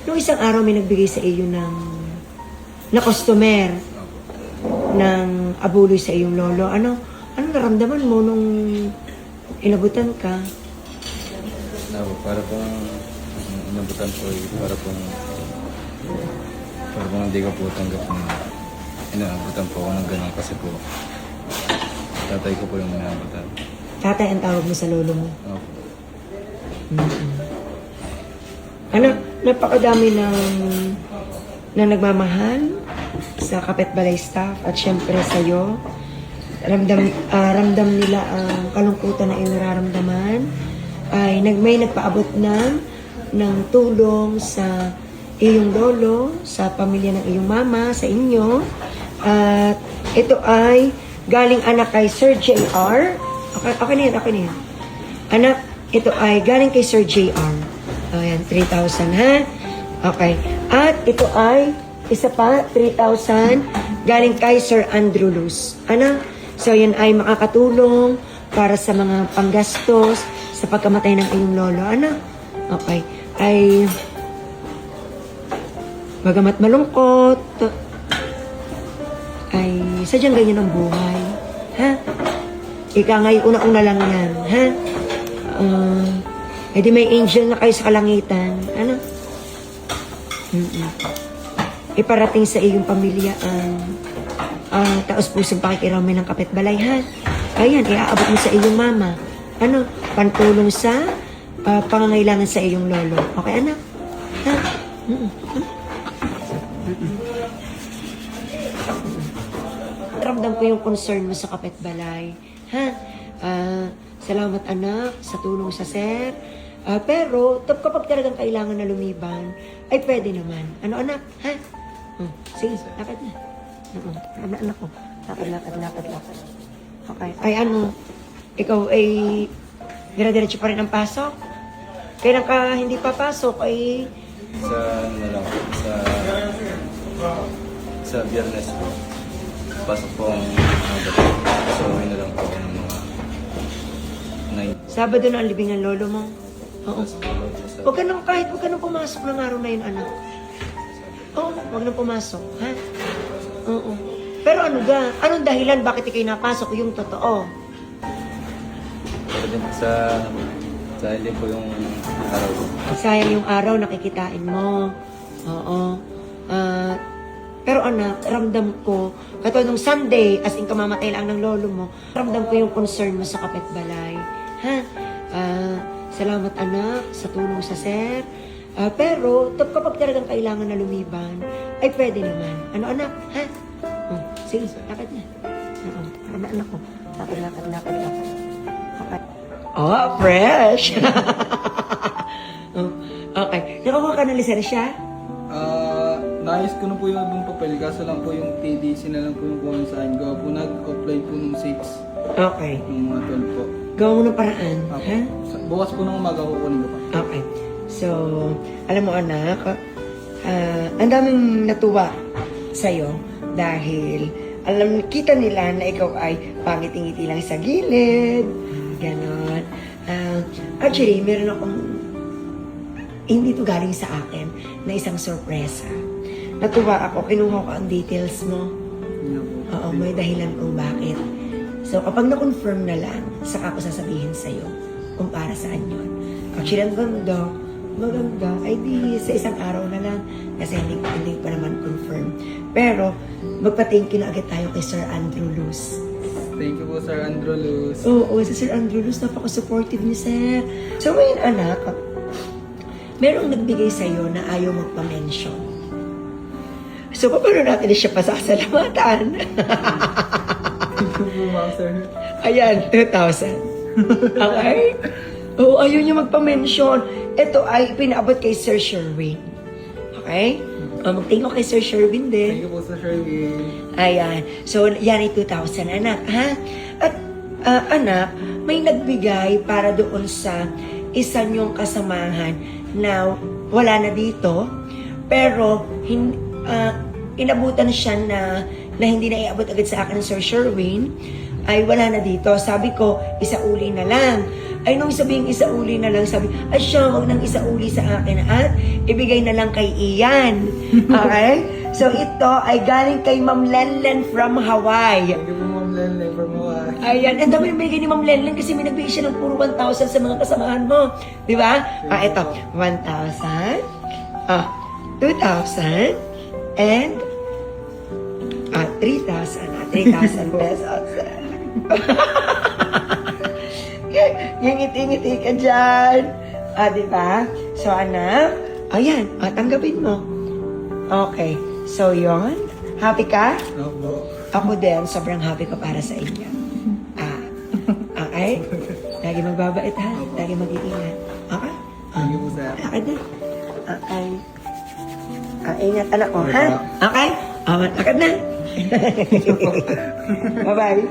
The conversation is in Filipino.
Nung isang araw may nagbigay sa iyo na customer ng abuloy sa iyong lolo. Ano naramdaman mo nung inabutan ka? Para pong inabutan po, para pong hindi ko po tanggap na inaabutan po ako ng ganun kasi po tatay ko po yung inaabutan. Tatay ang tawag mo sa lolo mo? Opo. Ano, napakadami ng nagmamahal sa kapitbalay staff at syempre sa'yo. Ramdam nila ang kalungkutan na iyong nararamdaman. May nagpaabot ng tulong sa iyong lolo, sa pamilya ng iyong mama, sa inyo. At ito ay galing anak kay Sir JR. Okay na yan. Anak, ito ay galing kay Sir JR. Ayan, 3,000 ha? Okay. At ito ay, isa pa, 3,000 galing kay Sir Andrew Luz. Anak, so yan ay makakatulong para sa mga panggastos sa pagkamatay ng iyong lolo. Anak, okay. Ay, bagamat malungkot, ay sadyang ganyan ang buhay. Ha? Ika ngay, una-una lang yan. Ha? Di may angel na kayo sa kalangitan. Ano? Iparating sa iyong pamilya ang taos-pusong pakikiramay ng kapitbalay, ha? Ayan, iaabot mo sa iyong mama. Ano? Pantulong sa pangangailangan sa iyong lolo. Okay, anak? Ha? Ramdam ko yung concern mo sa kapitbalay. Ha? Salamat, anak, sa tulong sa sir. Pero, kapag talagang kailangan na lumiban, ay pwede naman. Ano, anak? Ha? Sige, lakad na. Anak ko. Lakad. Okay. Ay, ano? Ikaw ay dire-diretso pa rin ang pasok? Kailan ka hindi papasok ay... Sa Biyernes po. Pasok po ang so may na lang po ng mga 9. Sabado na ang libing ng lolo mo? Oo. Huwag ka nang pumasok ng araw na yun, anak. Oo, huwag nang pumasok, ha? Oo. Pero anong dahilan bakit ikay napasok yung totoo? Sa hindi po yung araw. Sayang yung araw, nakikitain mo. Oo. Pero anak, ramdam ko, katulad nung Sunday, as in kamamatay lang ng lolo mo, ramdam ko yung concern mo sa kapitbalay. Ha? Salamat anak, sa tulong sa sir. Pero, kapag talagang kailangan na lumiban, ay pwede naman. Ano anak? Ha? Sige, lakad na. Anak ko. Lakad. Okay. Oh, fresh! Okay. Nakakuha ka ng lisensya? Nais ko na po yung ibang papel, kaso lang po yung TDC na lang po yung kuha sa akin. Gawa po nag-apply po nung 6. Okay. Nung mga 12 po. Gawa mo ng paraan, Apo. ha? Bukas po ng umaga kukunin ko pa. Okay. So, alam mo anak, ang daming natuwa sa'yo dahil kita nila na ikaw ay pangiti-ngiti lang sa gilid. Ganon. Actually, meron akong hindi to galing sa akin na isang sorpresa. Natuwa ako, kinuha ko ang details mo. Oo, may dahilan kung bakit. So, kapag na-confirm na lang, saka ko sasabihin sa'yo kung para saan yun. Actually, ang maganda, ay di sa isang araw na lang kasi hindi pa naman confirm. Pero, magpa-thank you na agad tayo kay Sir Andrew Luz. Thank you po, Sir Andrew Luz. Oo, si Sir Andrew Luz, napaka-supportive ni Sir. So, ngayon anak, merong nagbigay sa'yo na ayaw magpa-mention. So, paano natin siya pasasalamatan? Thank you po, ma'am, sir. Ayan, 2,000. Okay? Oo, ayaw niya magpa-mention. Ito ay pinaabot kay Sir Sherwin. Okay? Mag-thank you kay Sir Sherwin din. Thank you po, Sir Sherwin. Ayan. So, yan ay 2,000, anak, ha? At, anak, may nagbigay para doon sa isa niyong kasamahan na wala na dito, pero inabutan siya na hindi na iabot agad sa akin ng Sir Sherwin, ay wala na dito. Sabi ko, isauli na lang. Ay, nung sabihin isauli na lang, sabi, ay siya, huwag nang isauli sa akin at ibigay na lang kay Ian. Okay? So, ito ay galing kay Ma'am Lenlen from Hawaii. Thank you po, Ma'am Lenlen, from Hawaii. Ayan, ang dami nabigay ni Ma'am Lenlen kasi may nagbigay siya ng puro 1,000 sa mga kasamahan mo. Di ba? Ito, 1,000, 2,000, and 3,000 pesos. Yung ngiti-ngiti ka dyan. Di ba? So, anak, ayan, tanggapin mo. Okay. So, yon. Happy ka? Opo. Ako din, sobrang happy ko para sa inyo. Okay? Lagi magbabait ha? Lagi mag-iingat. Okay? Thank you po, sir. Lakad na. Okay. Ingat anak ko, ha? Okay? Lakad na. Bye-bye.